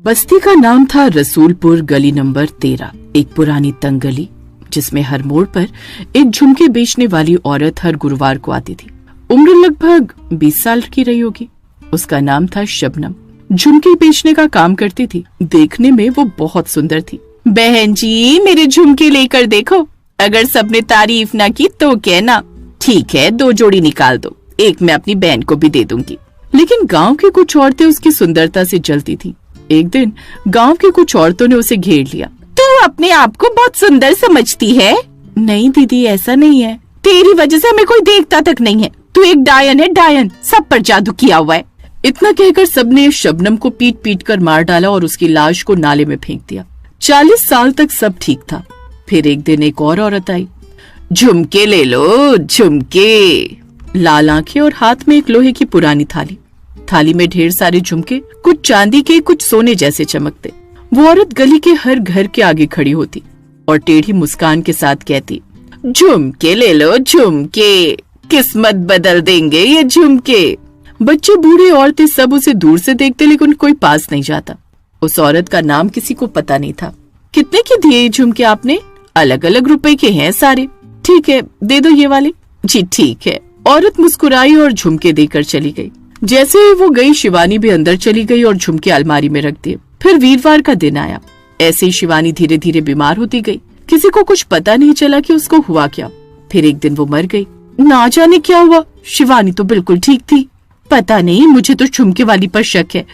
बस्ती का नाम था रसूलपुर, गली नंबर 13। एक पुरानी तंग गली जिसमें हर मोड़ पर एक झुमके बेचने वाली औरत हर गुरुवार को आती थी। उम्र लगभग 20 साल की रही होगी। उसका नाम था शबनम। झुमके बेचने का काम करती थी। देखने में वो बहुत सुंदर थी। बहन जी, मेरे झुमके लेकर देखो, अगर सबने तारीफ ना की तो कहना। ठीक है, 2 जोड़ी निकाल दो, एक मैं अपनी बहन को भी दे दूंगी। लेकिन गांव की कुछ औरतें उसकी सुंदरता से जलती थीं। एक दिन गांव की कुछ औरतों ने उसे घेर लिया। तू अपने आप को बहुत सुंदर समझती है? नहीं दीदी, ऐसा नहीं है। तेरी वजह से हमें कोई देखता तक नहीं है। तू एक डायन है, डायन। सब पर जादू किया हुआ है। इतना कहकर सबने शबनम को पीट पीट कर मार डाला और उसकी लाश को नाले में फेंक दिया। 40 साल तक सब ठीक था। फिर एक दिन एक और औरत आई। झुमके ले लो, झुमके। लाल आंखें और हाथ में एक लोहे की पुरानी थाली। थाली में ढेर सारे झुमके, कुछ चांदी के, कुछ सोने जैसे चमकते। वो औरत गली के हर घर के आगे खड़ी होती और टेढ़ी मुस्कान के साथ कहती, झुमके ले लो, झुमके, किस्मत बदल देंगे ये झुमके। बच्चे, बूढ़े, औरतें सब उसे दूर से देखते, लेकिन कोई पास नहीं जाता। उस औरत का नाम किसी को पता नहीं था। कितने के दिए ये झुमके आपने? अलग अलग रुपए के हैं सारे। ठीक है, दे दो ये वाले। जी ठीक है। औरत मुस्कुराई और झुमके देकर चली गई। जैसे ही वो गई, शिवानी भी अंदर चली गई और झुमके अलमारी में रख दिए। फिर वीरवार का दिन आया। ऐसे ही शिवानी धीरे धीरे बीमार होती गई। किसी को कुछ पता नहीं चला कि उसको हुआ क्या। फिर एक दिन वो मर गई। ना जाने क्या हुआ, शिवानी तो बिल्कुल ठीक थी। पता नहीं, मुझे तो झुमके वाली पर शक है।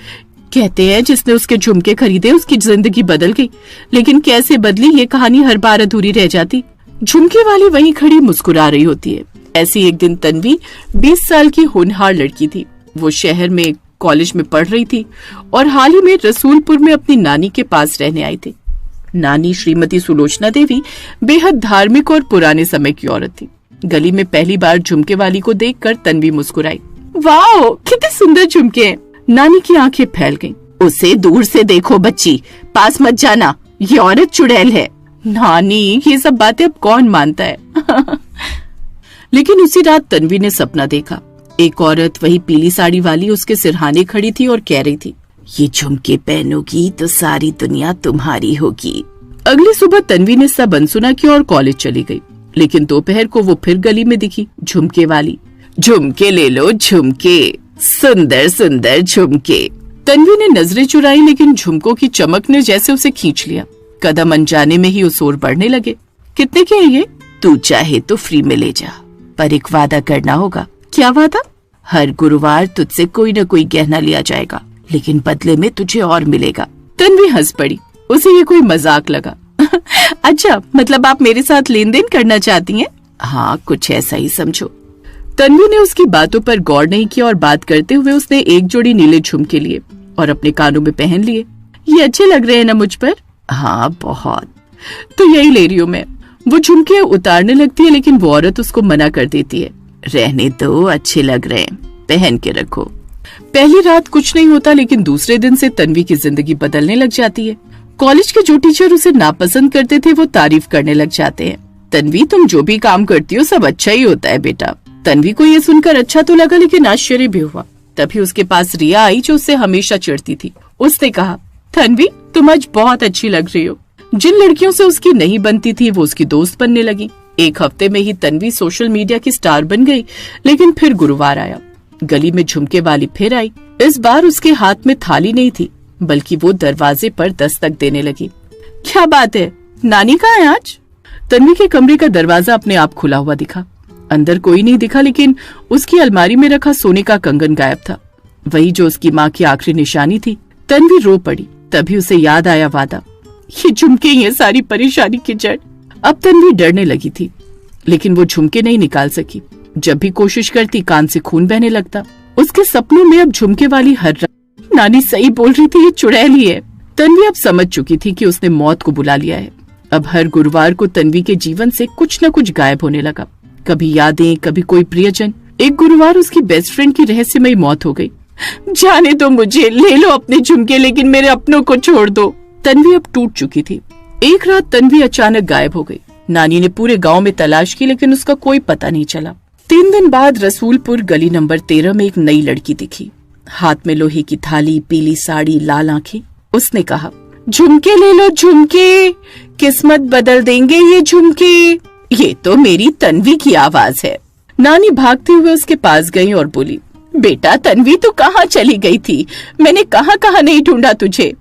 कहते हैं जिसने उसके झुमके खरीदे उसकी जिंदगी बदल गई, लेकिन कैसे बदली ये कहानी हर बार अधूरी रह जाती। झुमके वाली वहीं खड़ी मुस्कुरा रही होती है। ऐसी एक दिन तन्वी 20 साल की होनहार लड़की थी। वो शहर में कॉलेज में पढ़ रही थी और हाल ही में रसूलपुर में अपनी नानी के पास रहने आई थी। नानी श्रीमती सुलोचना देवी बेहद धार्मिक और पुराने समय की औरत थी। गली में पहली बार झुमके वाली को देखकर तन्वी मुस्कुराई। वाओ, कितने सुंदर झुमके हैं। नानी की आंखें फैल गईं। उसे दूर से देखो बच्ची, पास मत जाना, ये औरत चुड़ैल है। नानी, ये सब बातें अब कौन मानता है। लेकिन उसी रात तन्वी ने सपना देखा। एक औरत, वही पीली साड़ी वाली, उसके सिरहाने खड़ी थी और कह रही थी, ये झुमके पहनोगी तो सारी दुनिया तुम्हारी होगी। अगली सुबह तन्वी ने सब अनसुना किया और कॉलेज चली गई। लेकिन दोपहर को वो फिर गली में दिखी, झुमके वाली। झुमके ले लो, झुमके, सुंदर सुंदर झुमके। तन्वी ने नजरें चुराई, लेकिन झुमकों की चमक ने जैसे उसे खींच लिया। कदम अनजाने में ही उस ओर बढ़ने लगे। कितने के हैं ये? तू चाहे तो फ्री में ले जा, पर एक वादा करना होगा। क्या वादा? हर गुरुवार तुझसे कोई न कोई गहना लिया जाएगा, लेकिन बदले में तुझे और मिलेगा। तन्वी हंस पड़ी। उसे ये कोई मजाक लगा। अच्छा, मतलब आप मेरे साथ लेन देन करना चाहती हैं? हाँ, कुछ ऐसा ही समझो। तन्वी ने उसकी बातों पर गौर नहीं किया और बात करते हुए उसने एक जोड़ी नीले झुमके लिए और अपने कानों में पहन लिए। ये अच्छे लग रहे हैं ना मुझ पर? हाँ, बहुत। तो यही ले रही हूँ मैं। वो झुमके उतारने लगती है, लेकिन वो औरत उसको मना कर देती है। रहने दो, अच्छे लग रहे हैं, पहन के रखो। पहली रात कुछ नहीं होता, लेकिन दूसरे दिन से तन्वी की जिंदगी बदलने लग जाती है। कॉलेज के जो टीचर उसे नापसंद करते थे वो तारीफ करने लग जाते हैं। तन्वी, तुम जो भी काम करती हो सब अच्छा ही होता है बेटा। तन्वी को ये सुनकर अच्छा तो लगा, लेकिन आश्चर्य भी हुआ। तभी उसके पास रिया आई, जो उससे हमेशा चिढ़ती थी। उसने कहा, तन्वी, तुम आज बहुत अच्छी लग रही हो। जिन लड़कियों से उसकी नहीं बनती थी वो उसकी दोस्त बनने लगी। एक हफ्ते में ही तन्वी सोशल मीडिया की स्टार बन गई। लेकिन फिर गुरुवार आया। गली में झुमके वाली फिर आई। इस बार उसके हाथ में थाली नहीं थी, बल्कि वो दरवाजे पर दस्तक देने लगी। क्या बात है, नानी कहाँ है आज? तन्वी के कमरे का दरवाजा अपने आप खुला हुआ दिखा। अंदर कोई नहीं दिखा, लेकिन उसकी अलमारी में रखा सोने का कंगन गायब था, वही जो उसकी माँ की आखिरी निशानी थी। तन्वी रो पड़ी। तभी उसे याद आया वादा। ये झुमके ही है सारी परेशानी की जड़। अब तन्वी डरने लगी थी, लेकिन वो झुमके नहीं निकाल सकी। जब भी कोशिश करती कान से खून बहने लगता। उसके सपनों में अब झुमके वाली हर रात। नानी सही बोल रही थी, ये चुड़ैल ही है। तन्वी अब समझ चुकी थी कि उसने मौत को बुला लिया है। अब हर गुरुवार को तन्वी के जीवन से कुछ न कुछ गायब होने लगा। कभी यादें, कभी कोई प्रियजन। एक गुरुवार उसकी बेस्ट फ्रेंड की रहस्यमयी मौत हो गई। जाने दो मुझे, ले लो अपने झुमके, लेकिन मेरे अपनों को छोड़ दो। तन्वी अब टूट चुकी थी। एक रात तन्वी अचानक गायब हो गई। नानी ने पूरे गांव में तलाश की, लेकिन उसका कोई पता नहीं चला। 3 दिन बाद रसूलपुर गली नंबर 13 में एक नई लड़की दिखी। हाथ में लोहे की थाली, पीली साड़ी, लाल आंखें। उसने कहा, झुमके ले लो झुमके, किस्मत बदल देंगे ये झुमके। ये तो मेरी तन्वी की आवाज है। नानी भागते हुए उसके पास गई और बोली, बेटा तन्वी तू कहाँ चली गई थी? मैंने कहाँ कहाँ नहीं ढूंढा तुझे।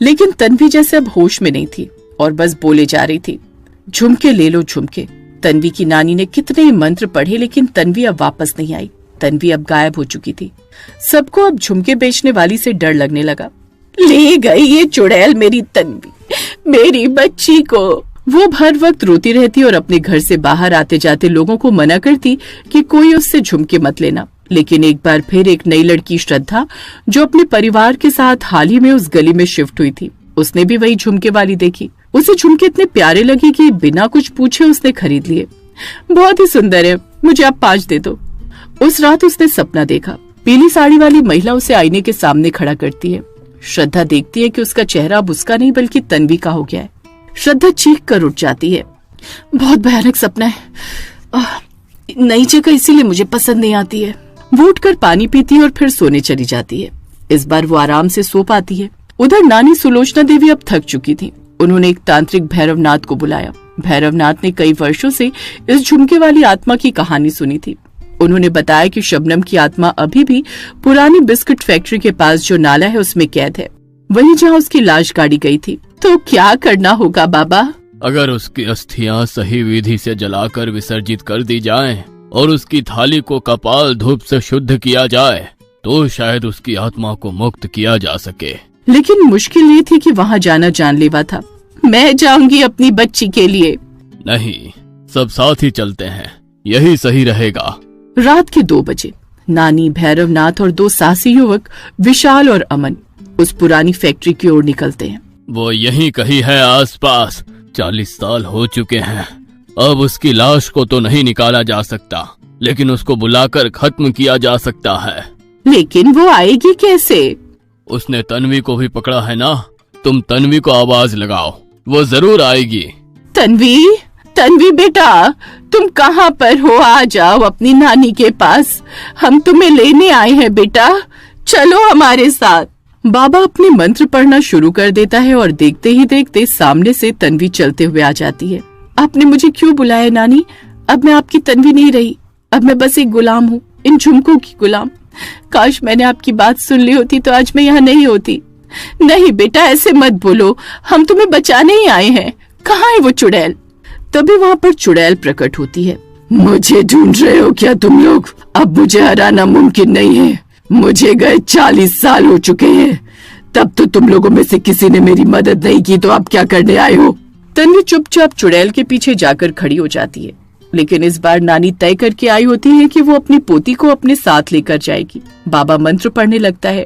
लेकिन तन्वी जैसे अब होश में नहीं थी और बस बोले जा रही थी, झुमके ले लो झुमके। तन्वी की नानी ने कितने ही मंत्र पढ़े लेकिन तन्वी अब वापस नहीं आई। तन्वी अब गायब हो चुकी थी। सबको अब झुमके बेचने वाली से डर लगने लगा। ले गई ये चुड़ैल मेरी तन्वी, मेरी बच्ची को। वो हर वक्त रोती रहती और अपने घर से बाहर आते जाते लोगों को मना करती कि कोई उससे झुमके मत लेना। लेकिन एक बार फिर एक नई लड़की श्रद्धा, जो अपने परिवार के साथ हाल ही में उस गली में शिफ्ट हुई थी, उसने भी वही झुमके वाली देखी। उसे झुमके इतने प्यारे लगे कि बिना कुछ पूछे उसने खरीद लिए। बहुत ही सुंदर है, मुझे आप 5 दे दो। उस रात उसने सपना देखा। पीली साड़ी वाली महिला उसे आईने के सामने खड़ा करती है। श्रद्धा देखती है कि उसका चेहरा अब उसका नहीं बल्कि तन्वी का हो गया है। श्रद्धा चीख कर उठ जाती है। बहुत भयानक सपना है, नई जगह इसीलिए मुझे पसंद नहीं आती है। वो उठकर पानी पीती है और फिर सोने चली जाती है। इस बार वो आराम से सो पाती है। उधर नानी सुलोचना देवी अब थक चुकी थी। उन्होंने एक तांत्रिक भैरवनाथ को बुलाया। भैरवनाथ ने कई वर्षों से इस झुमके वाली आत्मा की कहानी सुनी थी। उन्होंने बताया कि शबनम की आत्मा अभी भी पुरानी बिस्कुट फैक्ट्री के पास जो नाला है उसमें कैद है, वहीं जहां उसकी लाश गाड़ी गई थी। तो क्या करना होगा बाबा? अगर उसकी अस्थियां सही विधि से जलाकर विसर्जित कर दी जाएं और उसकी थाली को कपाल धूप से शुद्ध किया जाए तो शायद उसकी आत्मा को मुक्त किया जा सके। लेकिन मुश्किल ये थी कि वहाँ जाना जानलेवा था। मैं जाऊंगी अपनी बच्ची के लिए। नहीं, सब साथ ही चलते हैं, यही सही रहेगा। रात के 2 बजे नानी, भैरवनाथ और 2 साहसी युवक विशाल और अमन उस पुरानी फैक्ट्री की ओर निकलते हैं। वो यहीं कहीं है आसपास। 40 साल हो चुके हैं। अब उसकी लाश को तो नहीं निकाला जा सकता, लेकिन उसको बुलाकर खत्म किया जा सकता है। लेकिन वो आएगी कैसे? उसने तन्वी को भी पकड़ा है ना। तुम तन्वी को आवाज लगाओ, वो जरूर आएगी। तन्वी, तन्वी बेटा, तुम कहाँ पर हो? आ जाओ अपनी नानी के पास, हम तुम्हें लेने आए हैं बेटा, चलो हमारे साथ। बाबा अपने मंत्र पढ़ना शुरू कर देता है और देखते ही देखते सामने से तन्वी चलते हुए आ जाती है। आपने मुझे क्यों बुलाया नानी? अब मैं आपकी तन्वी नहीं रही, अब मैं बस एक गुलाम हूँ, इन झुमकों की गुलाम। काश मैंने आपकी बात सुन ली होती तो आज मैं यहाँ नहीं होती। नहीं बेटा, ऐसे मत बोलो, हम तुम्हें बचाने ही आए हैं। कहाँ है वो चुड़ैल? तभी वहाँ पर चुड़ैल प्रकट होती है। मुझे ढूंढ रहे हो क्या तुम लोग? अब मुझे हराना मुमकिन नहीं है। मुझे गए 40 साल हो चुके हैं, तब तो तुम लोगों में से किसी ने मेरी मदद नहीं की, तो अब क्या करने आए हो? तन्वी चुपचाप चुड़ैल के पीछे जाकर खड़ी हो जाती है। लेकिन इस बार नानी तय करके आई होती है कि वो अपनी पोती को अपने साथ लेकर जाएगी। बाबा मंत्र पढ़ने लगता है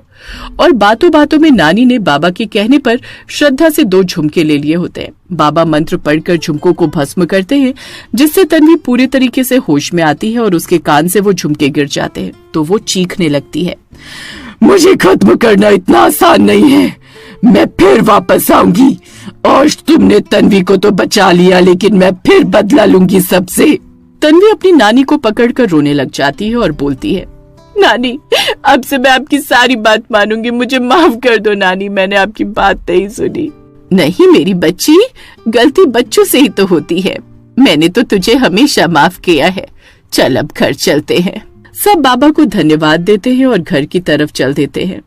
और बातों बातों में नानी ने बाबा के कहने पर श्रद्धा से 2 झुमके ले लिए होते हैं। बाबा मंत्र पढ़कर झुमकों को भस्म करते हैं, जिससे तन्वी पूरे तरीके से होश में आती है और उसके कान से वो झुमके गिर जाते हैं तो वो चीखने लगती है, मुझे खत्म करना इतना आसान नहीं है, मैं फिर वापस आऊंगी। और तुमने तन्वी को तो बचा लिया, लेकिन मैं फिर बदला लूंगी सबसे। तन्वी अपनी नानी को पकड़कर रोने लग जाती है और बोलती है, नानी, अब से मैं आपकी सारी बात मानूंगी, मुझे माफ कर दो नानी, मैंने आपकी बात नहीं सुनी। नहीं मेरी बच्ची, गलती बच्चों से ही तो होती है, मैंने तो तुझे हमेशा माफ किया है। चल अब घर चलते हैं। सब बाबा को धन्यवाद देते हैं और घर की तरफ चल देते हैं।